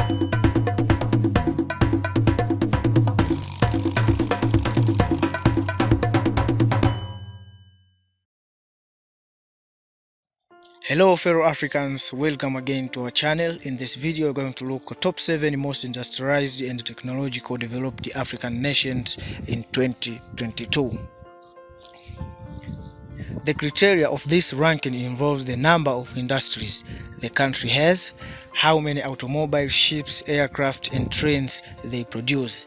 Hello fellow Africans, welcome again to our channel. In this video we're going to look at top 7 most industrialized and technological developed African nations in 2022. The criteria of this ranking involves the number of industries the country has, how many automobile, ships, aircraft and trains they produce,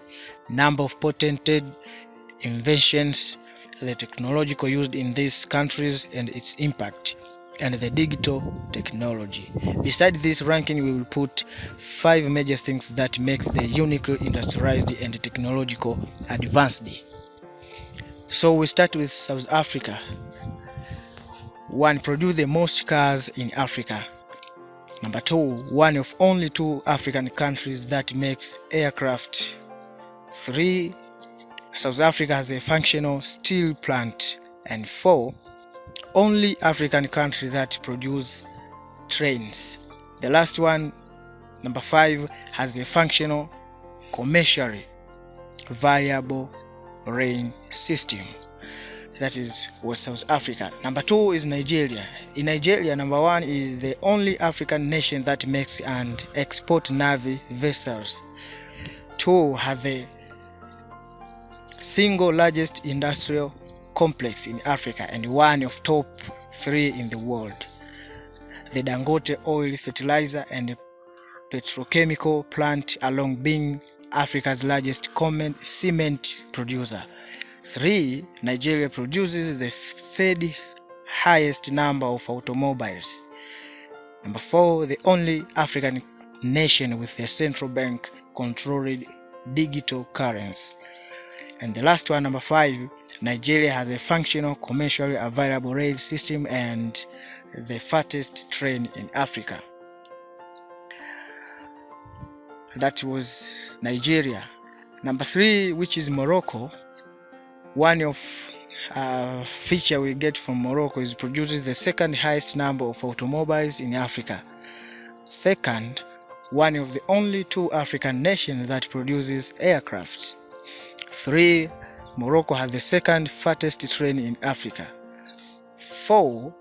number of patented inventions, the technological used in these countries and its impact, and the digital technology. Beside this ranking, we will put 5 major things that makes the uniquely industrialized and technological advanced. So we start with South Africa. 1. Produce the most cars in Africa. Number 2. One of only 2 African countries that makes aircraft. 3. South Africa has a functional steel plant. And 4. Only African country that produce trains. The last one, number 5, has a functional, commercially viable rail system. That is was South Africa. Number 2 is Nigeria. In Nigeria, number 1 is the only African nation that makes and export navy vessels. 2 has the single largest industrial complex in Africa and one of top 3 in the world. The Dangote oil, fertilizer and petrochemical plant, along being Africa's largest cement producer. 3. Nigeria produces the 3rd highest number of automobiles. Number 4, the only African nation with a central bank controlled digital currency. And the last one, number 5, Nigeria has a functional, commercially available rail system and the fastest train in Africa. That was Nigeria. Number 3, which is Morocco. One of feature we get from Morocco is produces the 2nd highest number of automobiles in Africa. 2nd, one of the only 2 African nations that produces aircraft. 3. Morocco has the 2nd fastest train in Africa. 4.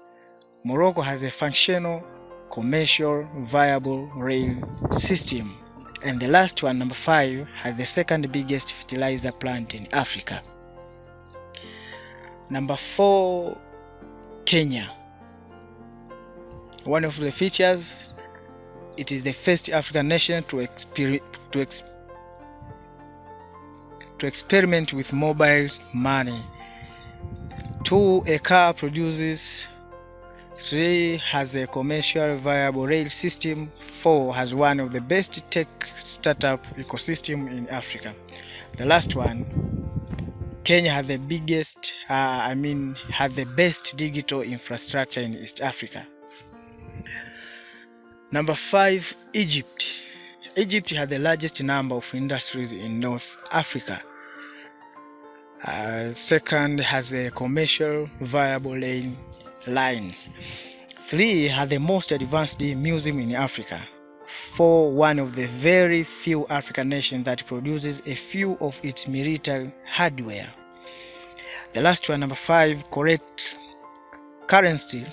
Morocco has a functional, commercial, viable rail system. And the last one, number 5, has the 2nd biggest fertilizer plant in Africa. Number 4, Kenya. One of the features, it is the first African nation to experiment with mobile money. 2, a car produces. 3, has a commercial viable rail system. 4, has one of the best tech startup ecosystem in Africa. The last one, Kenya has the biggest, has the best digital infrastructure in East Africa. Number 5, Egypt. Egypt has the largest number of industries in North Africa. 2nd, has a commercial viable lines. 3, has the most advanced museum in Africa. 4, one of the very few African nations that produces a few of its military hardware. The last one, number 5, correct currency,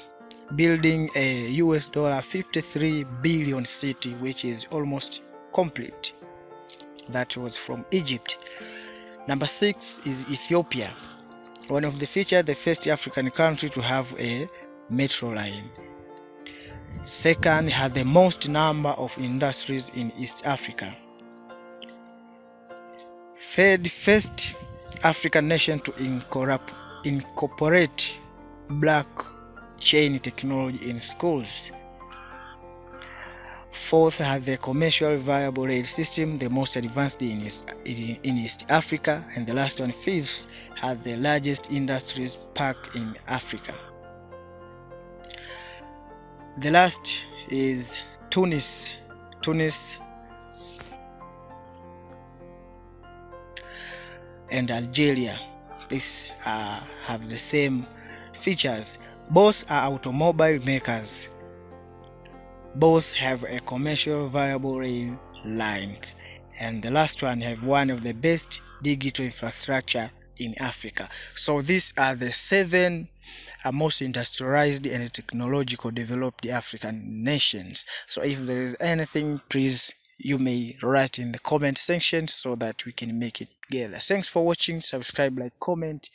building a $53 billion city, which is almost complete. That was from Egypt. Number 6 is Ethiopia. One of the features, the first African country to have a metro line. 2nd, has the most number of industries in East Africa. 3rd, first African nation to incorporate blockchain technology in schools. 4th, has the commercial viable rail system, the most advanced in East Africa. And the last one, 5th, has the largest industries park in Africa. The last is Tunis. And Algeria. These have the same features. Both are automobile makers. Both have a commercial viable rail lines. And the last one have one of the best digital infrastructure in Africa. So these are the 7 most industrialized and technological developed African nations. So if there is anything, please you may write in the comment section so that we can make it together. Thanks for watching. Subscribe, like, comment.